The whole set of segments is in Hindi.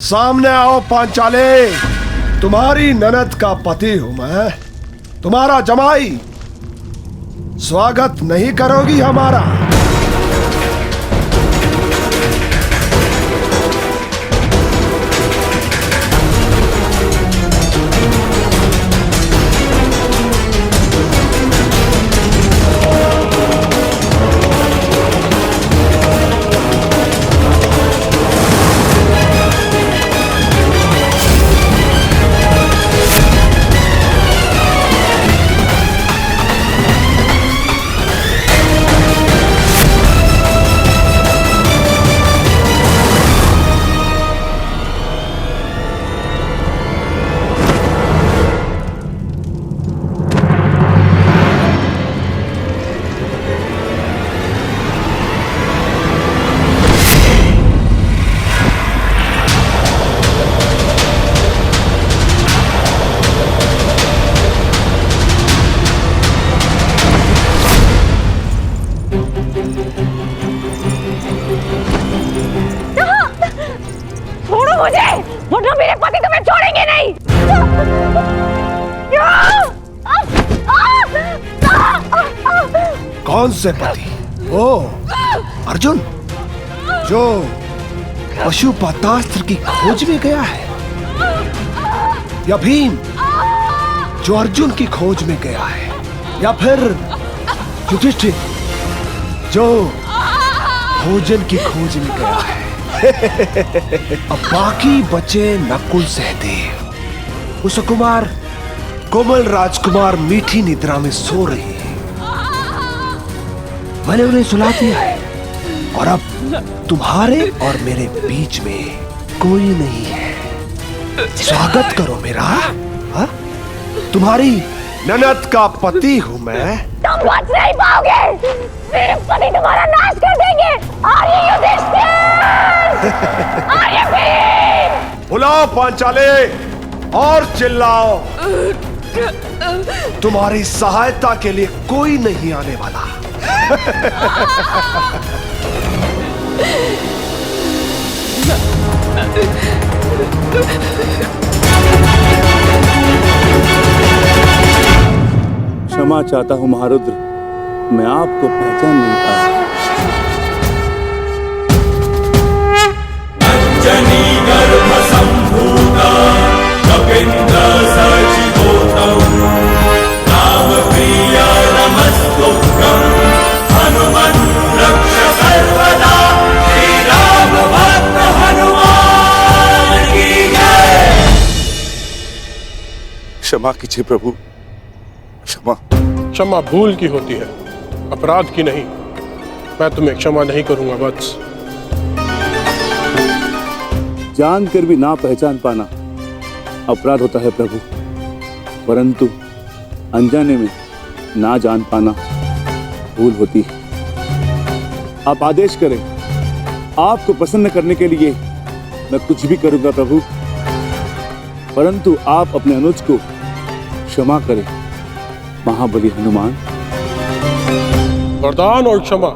सामने आओ पांचाले, तुम्हारी ननद का पति हूं मैं, तुम्हारा जमाई। स्वागत नहीं करोगी हमारा? वरना मेरे पति तुम्हें छोड़ेंगे नहीं। कौन से पति? ओ अर्जुन, जो पशुपतास्त्र की खोज में गया है, या भीम जो अर्जुन की खोज में गया है, या फिर युधिष्ठिर जो भोजन की खोज में गया है। अब बाकी बचे नकुल सहदेव, कुशकुमार, कोमल राजकुमार मीठी निद्रा में सो रही है। मैंने उन्हें सुला दिया है और अब तुम्हारे और मेरे बीच में कोई नहीं है। स्वागत करो मेरा। हा? तुम्हारी ननद का पति हूं मैं। तुम बच नहीं पाओगे, मेरे पति तुम्हारा नाश कर देंगे। आर्य युधिष्ठिर, आर्य भीम। बुलाओ पांचाले और चिल्लाओ। तुम्हारी सहायता के लिए कोई नहीं आने वाला। क्षमा चाहता हूं महारुद्र, मैं आपको पहचान नहीं पाया। अंजनी गर्भ संभूता कपिंद्र सचिवोतम राम प्रिय नमस्तुभ्यं हनुमन् रक्ष सर्वदा श्री राम भक्त हनुमान की जय। क्षमा कीजिए प्रभु, क्षमा। क्षमा भूल की होती है, अपराध की नहीं। मैं तुम्हें क्षमा नहीं करूंगा वत्स। जानकर भी ना पहचान पाना अपराध होता है प्रभु, परंतु अनजाने में ना जान पाना भूल होती है। आप आदेश करें, आपको प्रसन्न करने के लिए मैं कुछ भी करूंगा प्रभु, परंतु आप अपने अनुज को क्षमा करें महाबली हनुमान। वरदान और क्षमा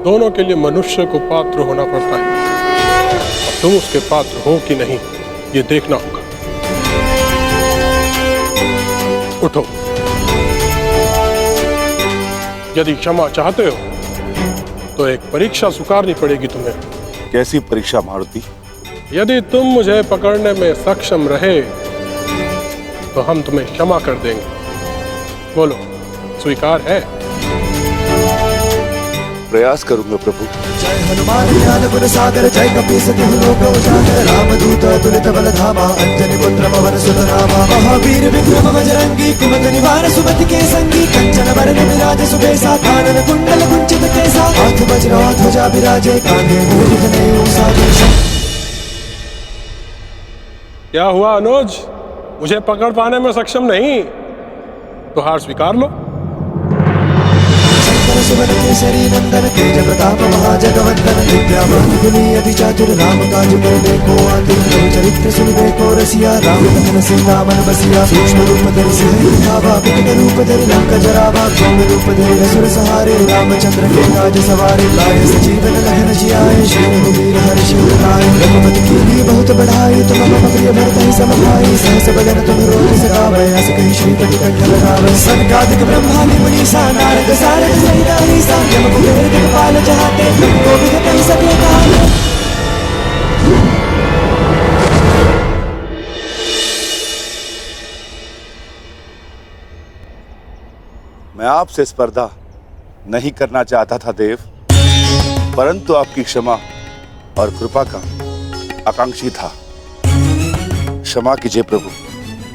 दोनों के लिए मनुष्य को पात्र होना पड़ता है। अब तुम उसके पात्र हो कि नहीं, ये देखना होगा। उठो। यदि क्षमा चाहते हो तो एक परीक्षा स्वीकारनी पड़ेगी तुम्हें। कैसी परीक्षा मारुति? यदि तुम मुझे पकड़ने में सक्षम रहे तो हम तुम्हें क्षमा कर देंगे। बोलो, स्वीकार है? प्रयास करूंगा प्रभु। जय हनुमान ज्ञान गुण सागर, जय कपीस तिहु लोक उजागर, रामदूत अतुलित बल धामा, अंजनी पुत्र पवन सुत नामा, महावीर विक्रम बजरंगी, कुमति निवार सुमति के संगी, कंचन बरन विराज सुबेसा, कानन कुंडल कुंचित केसा, हाथ वज्र ध्वजा विराजे, कांधे मूढ़ जनेऊ साजेसा। क्या हुआ अनुज, मुझे पकड़ पाने में सक्षम नहीं तो हार स्वीकार लो। सुमन केसरी नंदन, तेज प्रताप महाजगवंदन, विद्यावान गुणी अति चातुर, राम काज कर देखो आतुर, चरित्र सुन देखो बसिया राम लखन सीता मन बसिया सूक्ष्म रूप धरि सिंह दिखावा विकट रूप धरि लंका जरावा भव्य रूप धरि असुर सहारे रामचंद्र के काज सवारे लाए सजीवन लखन जियाए श्री रघुवीर हर्ष उर रघुपति कीन्ही बहुत बढ़ाई तुम मम प्रिय भरत ही सम भाई सहस बदन तुम रोज सगावे अस कहि श्रीपति कंठ लगावे सनकादिक ब्रह्मादि मुनीसा नारद सारद सहित अहिसा यम कुबेर दिक्पाल जहाते गोविंद कहि सके काल। मैं आपसे स्पर्धा नहीं करना चाहता था देव, परंतु आपकी क्षमा और कृपा का आकांक्षी था। क्षमा कीजिए प्रभु।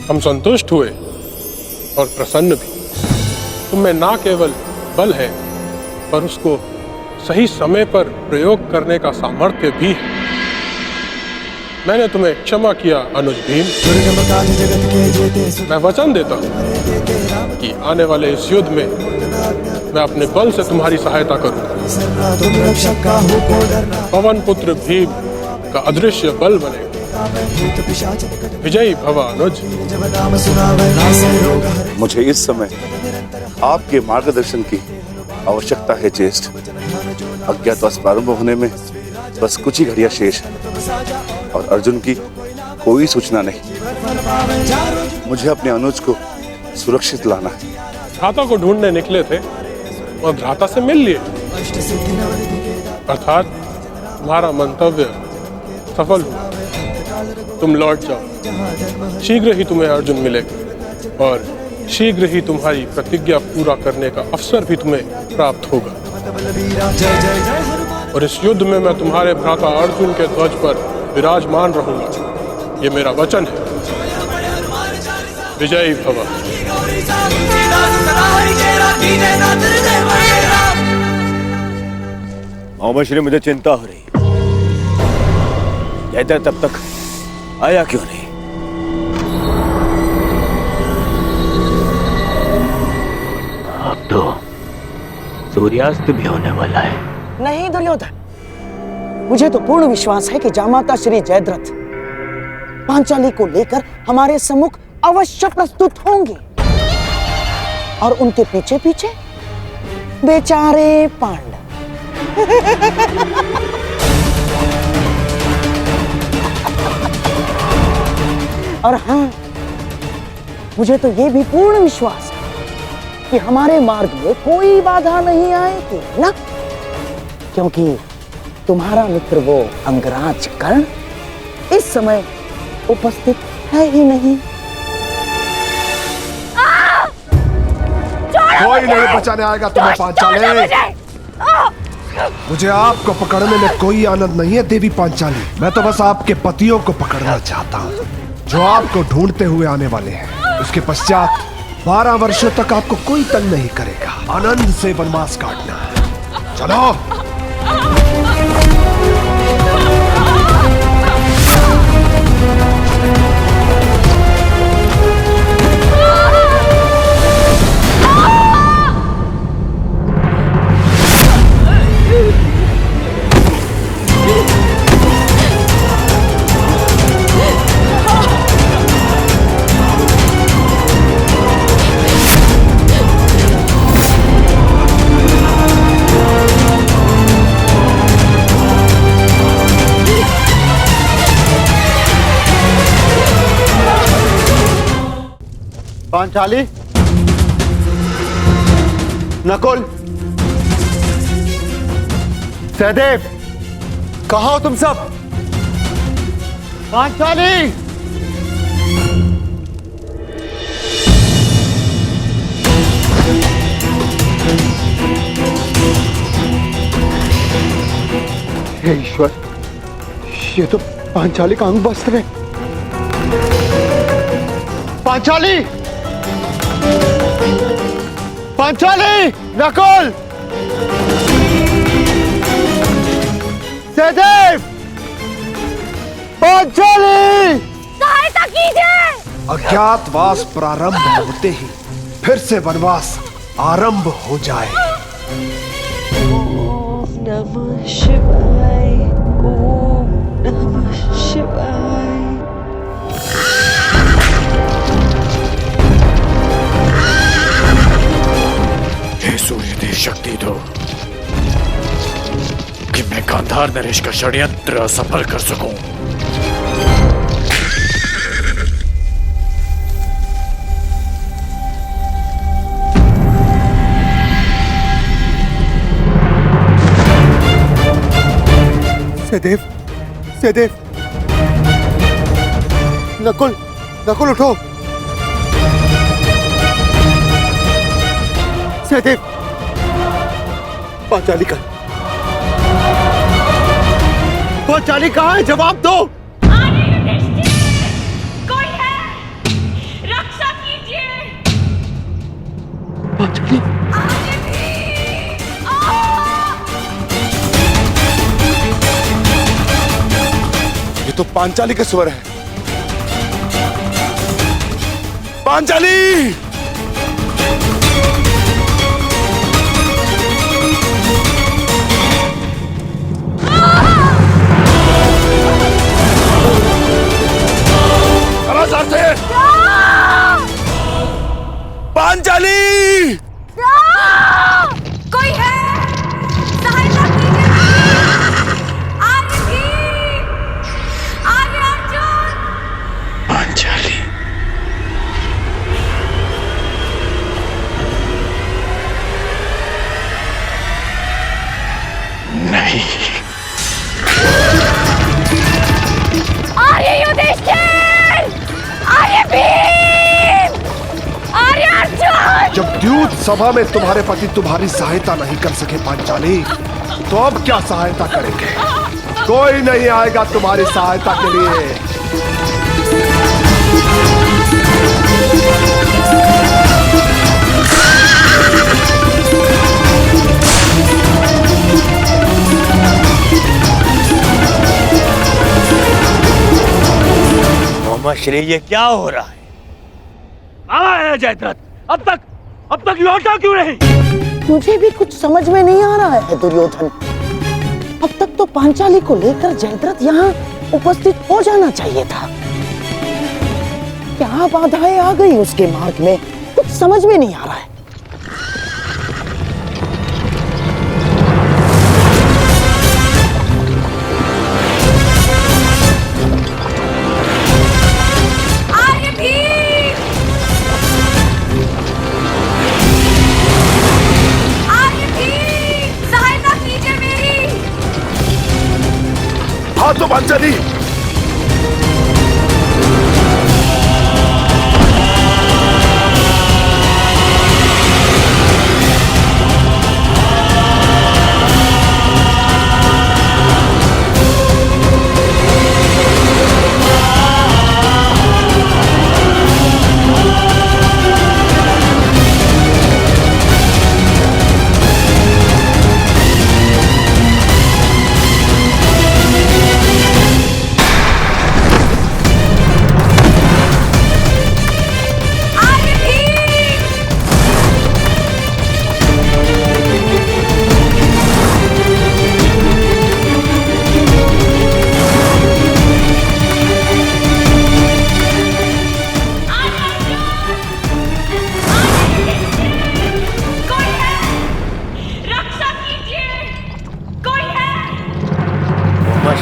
हम संतुष्ट हुए और प्रसन्न भी। तुम्हें ना केवल बल है पर उसको सही समय पर प्रयोग करने का सामर्थ्य भी है। मैंने तुम्हें क्षमा किया अनुज भीम। मैं वचन देता हूँ कि आने वाले इस युद्ध में मैं अपने बल से तुम्हारी सहायता करूंगा। पवन पुत्र भीम का अदृश्य बल बनेगा। विजयी भव अनुज। मुझे इस समय आपके मार्गदर्शन की आवश्यकता है ज्येष्ठ। अज्ञातवास प्रारंभ होने में बस कुछ ही घड़ियां शेष है और अर्जुन की कोई सूचना नहीं। मुझे अपने अनुज को सुरक्षित लाना है। भ्राता को ढूंढने निकले थे और भ्राता से मिल लिए, अर्थात तुम्हारा मंतव्य सफल हुआ। तुम लौट जाओ। शीघ्र ही तुम्हें अर्जुन मिलेगा और शीघ्र ही तुम्हारी प्रतिज्ञा पूरा करने का अवसर भी तुम्हें प्राप्त होगा। और इस युद्ध में मैं तुम्हारे भ्राता अर्जुन के ध्वज पर विराजमान रहूंगा। ये मेरा वचन है। विजयी भव। श्री मुझे चिंता हो रही। जयद्रथ तब तक आया क्यों नहीं? अब तो सूर्यास्त भी होने वाला है। नहीं दुर्योधन, मुझे तो पूर्ण विश्वास है कि जामाता श्री जयद्रथ पांचाली को लेकर हमारे सम्मुख अवश्य प्रस्तुत होंगे और उनके पीछे पीछे बेचारे पांडव। और हाँ, मुझे तो ये भी पूर्ण विश्वास है कि हमारे मार्ग में कोई बाधा नहीं आएगी ना, क्योंकि तुम्हारा मित्र वो अंगराज कर्ण इस समय उपस्थित है ही नहीं। कोई नहीं बचाने आएगा तुम्हें पांचाली। मुझे आपको पकड़ने में कोई आनंद नहीं है देवी पांचाली। मैं तो बस आपके पतियों को पकड़ना चाहता हूँ जो आपको ढूंढते हुए आने वाले हैं। उसके पश्चात 12 वर्षों तक आपको कोई तंग नहीं करेगा। आनंद से वनवास काटना। चलो। पांचाली, नकुल, सहदेव, कहाँ हो तुम सब? पांचाली! हे ईश्वर, ये तो पांचाली का अंग वस्त्र है। पांचाली! पांचाली! नकुल! सहदेव! पांचाली! सहायता कीजिए। अज्ञातवास प्रारंभ होते ही फिर से वनवास आरंभ हो जाए। ओम नमः शिवाय। ओम नमः शिवाय। गांधार नरेश का षड्यंत्र असफल कर सकूं। सहदेव, सहदेव, नकुल, नकुल उठो। सहदेव, पांचाली कहाँ है? जवाब दो। कोई है? रक्षा कीजिए। पांचाली, ये तो पांचाली के स्वर है। पांचाली! पांचाली! कोई है? सहायता कीजिए। आर्य भीम! आर्य अर्जुन! पांचाली, नहीं। आर्य युधिष्ठिर! आर्य भीम! आर्य अर्जुन! जब द्यूत सभा में तुम्हारे पति तुम्हारी सहायता नहीं कर सके पांचाली, तो अब क्या सहायता करेंगे? कोई नहीं आएगा तुम्हारी सहायता के लिए। मोहम्मद श्री, ये क्या हो रहा है? कहाँ है जयद्रथ? अब तक लौटा क्यों नहीं? मुझे भी कुछ समझ में नहीं आ रहा है दुर्योधन। अब तक तो पांचाली को लेकर जयद्रथ यहाँ उपस्थित हो जाना चाहिए था। क्या बाधाएं आ गई उसके मार्ग में, कुछ समझ में नहीं आ रहा है। आर्य भीम! आर्य भीम! सहायता कीजिए मेरी। हाँ तो पांचाली,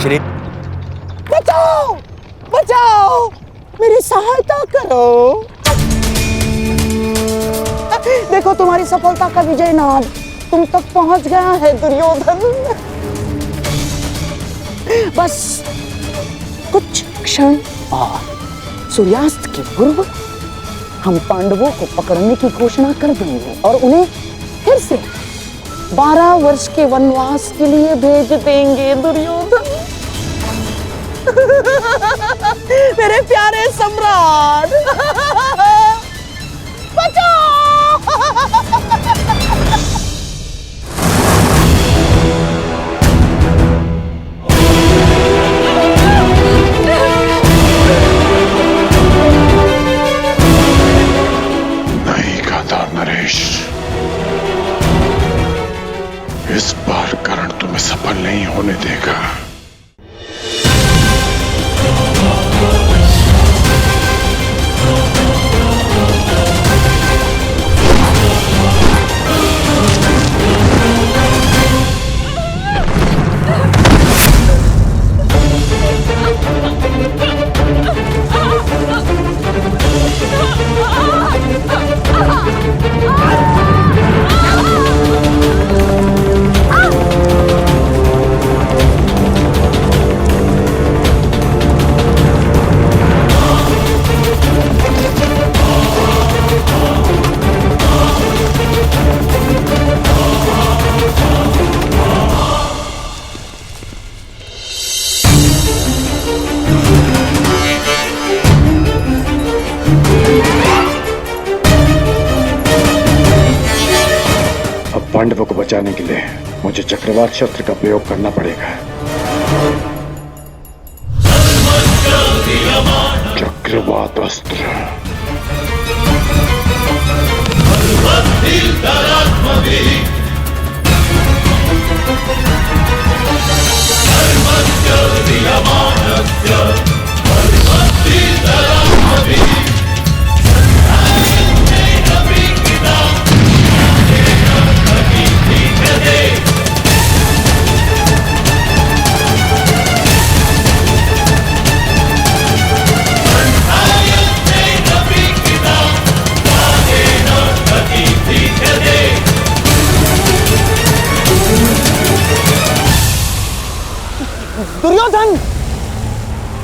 श्री, बचाओ, बचाओ, मेरी सहायता करो। देखो तुम्हारी सफलता का विजय नाद तुम तक पहुंच गया है दुर्योधन। बस कुछ क्षण और सूर्यास्त के पूर्व हम पांडवों को पकड़ने की घोषणा कर देंगे और उन्हें फिर से 12 वर्ष के वनवास के लिए भेज देंगे दुर्योधन। मेरे प्यारे सम्राट, बचाओ! नहीं गांधार नरेश, इस बार कर्ण तुम्हें सफल नहीं होने देगा। पांडवों को बचाने के लिए मुझे चक्रवात शस्त्र का प्रयोग करना पड़ेगा। चक्रवात अस्त्र। दुर्योधन,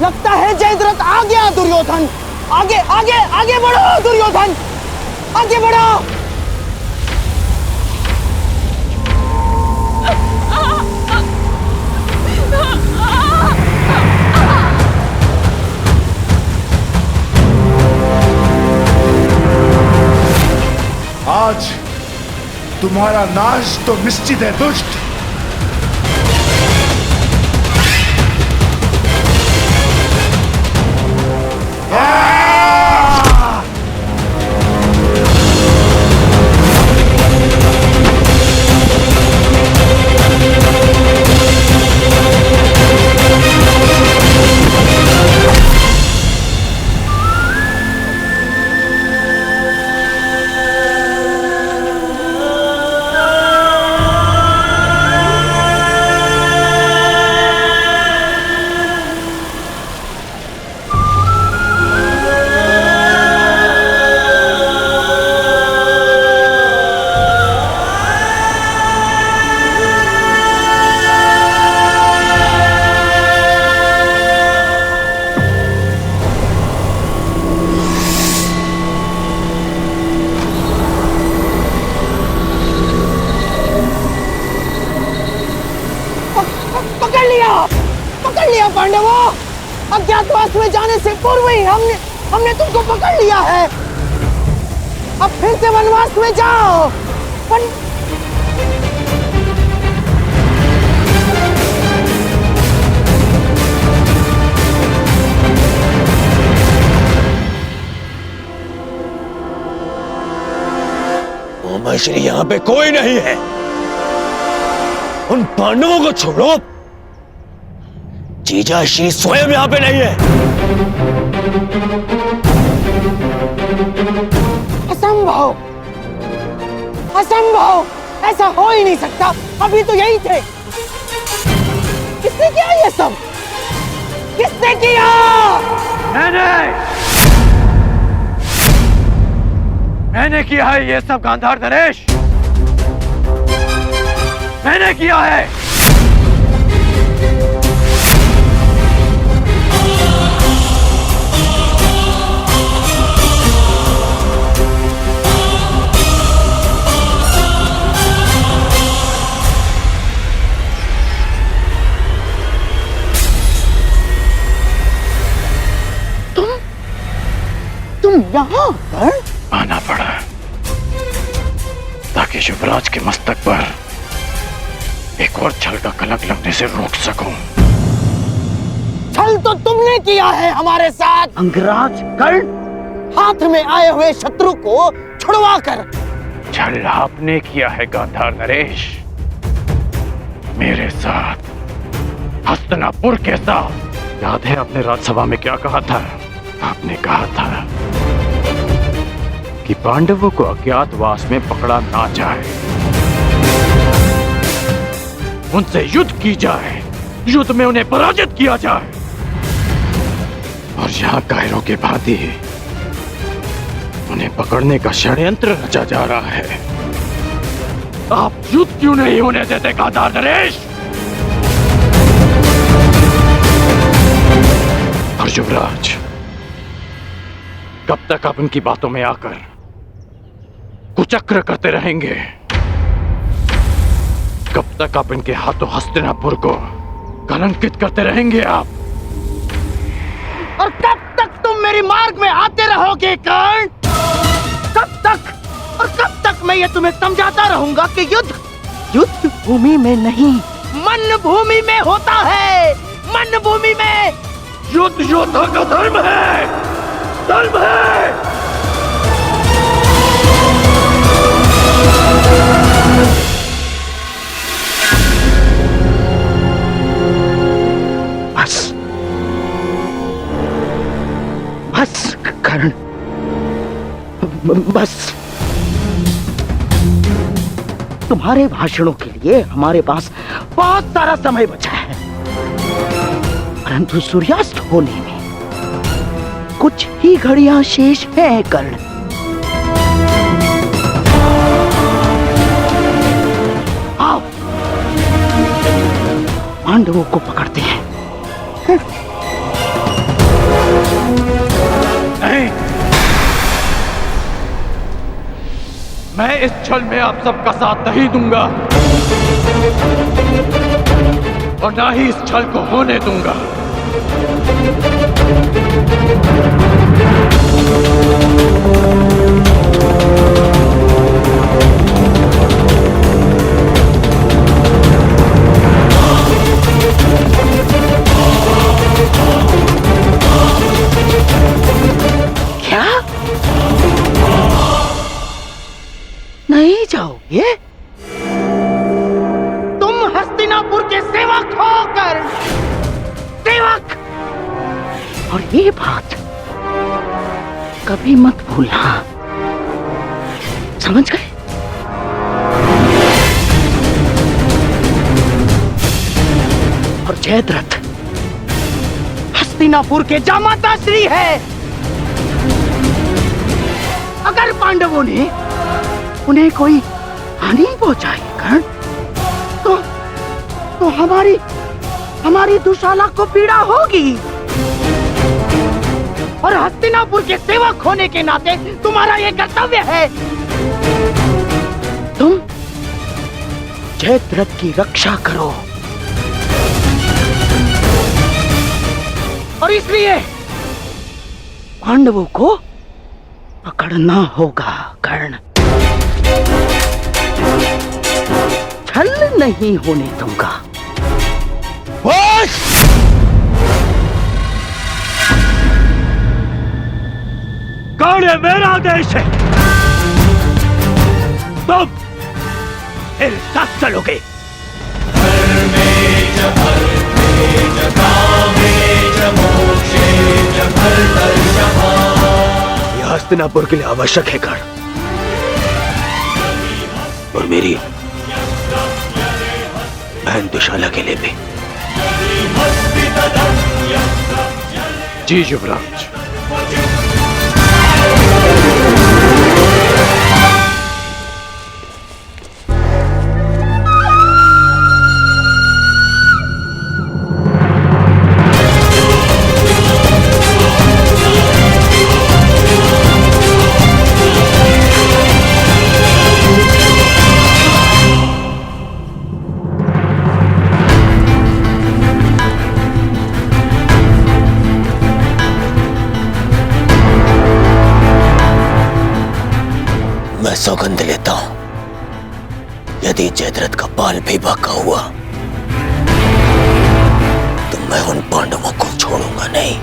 लगता है जयद्रथ आ गया। दुर्योधन, आगे आगे आगे बढ़ो। दुर्योधन, आगे बढ़ो। आज तुम्हारा नाश तो निश्चित है दुष्ट। पकड़ लिया पांडवों। अज्ञातवास में जाने से पूर्व ही हमने तुमको पकड़ लिया है। अब फिर से वनवास में जाओ। श्री यहाँ पे कोई नहीं है। उन पांडवों को छोड़ो, जीजा श्री स्वयं यहाँ पे नहीं है। असंभव, असंभव, ऐसा हो ही नहीं सकता। अभी तो यही थे। किसने किया ये सब? किसने किया? मैंने किया है ये सब गांधार नरेश। मैंने किया है। तुम यहाँ पर? आना पड़ा ताकि युवराज के मस्तक पर एक और छल का कलंक लगने से रोक सकूं। छल तो तुमने किया है हमारे साथ अंगराज कर्ण। हाथ में आए हुए शत्रु को छुड़वा कर। छल आपने किया है गांधार नरेश, मेरे साथ, हस्तिनापुर के साथ। याद है आपने राज्यसभा में क्या कहा था? आपने कहा था कि पांडवों को अज्ञातवास में पकड़ा ना जाए, उनसे युद्ध की जाए, युद्ध में उन्हें पराजित किया जाए। और यहाँ कायरों के भांति उन्हें पकड़ने का षड्यंत्र रचा जा रहा है। आप युद्ध क्यों नहीं होने देते गांधार नरेश? और युवराज, कब तक आप इनकी बातों में आकर कुचक्र करते रहेंगे? कब तक आप इनके हाथों हस्तिनापुर को कलंकित करते रहेंगे आप? और कब तक तुम मेरे मार्ग में आते रहोगे कर्ण? कब तक? और कब तक मैं ये तुम्हें समझाता रहूंगा कि युद्ध युद्ध भूमि में नहीं, मन भूमि में होता है। मन भूमि में युद्ध योद्धा का धर्म है, धर्म है। बस बस कर्ण, बस। तुम्हारे भाषणों के लिए हमारे पास बहुत सारा समय बचा है, परंतु सूर्यास्त होने में कुछ ही घड़ियां शेष हैं कर्ण। आओ पांडवों को पकड़ते हैं। नहीं, मैं इस छल में आप सबका साथ नहीं दूंगा और ना ही इस छल को होने दूंगा। क्या नहीं जाओगे? तुम हस्तिनापुर के सेवक हो कर्ण, सेवक। और ये बात कभी मत भूलना, समझ गए? और जयद्रथ हस्तिनापुर के जामाता श्री है। अगर पांडवों ने उन्हें कोई हानि पहुंचाई कर्ण, तो हमारी दुशाला को पीड़ा होगी। और हस्तिनापुर के सेवक होने के नाते तुम्हारा यह कर्तव्य है। तुम जयद्रथ की रक्षा करो, और इसलिए पांडवों को पकड़ना होगा कर्ण। छल नहीं होने दूंगा। कर्ण मेरा देश है, तुम मेरे साथ चलोगे। यह हस्तिनापुर के लिए आवश्यक है कर्ण, और मेरी बहन दुशाला के लिए भी। जी युवराज। मैं सौगंध लेता हूं, यदि जयद्रथ का बाल भी बाका हुआ तो मैं उन पांडवों को छोड़ूंगा नहीं।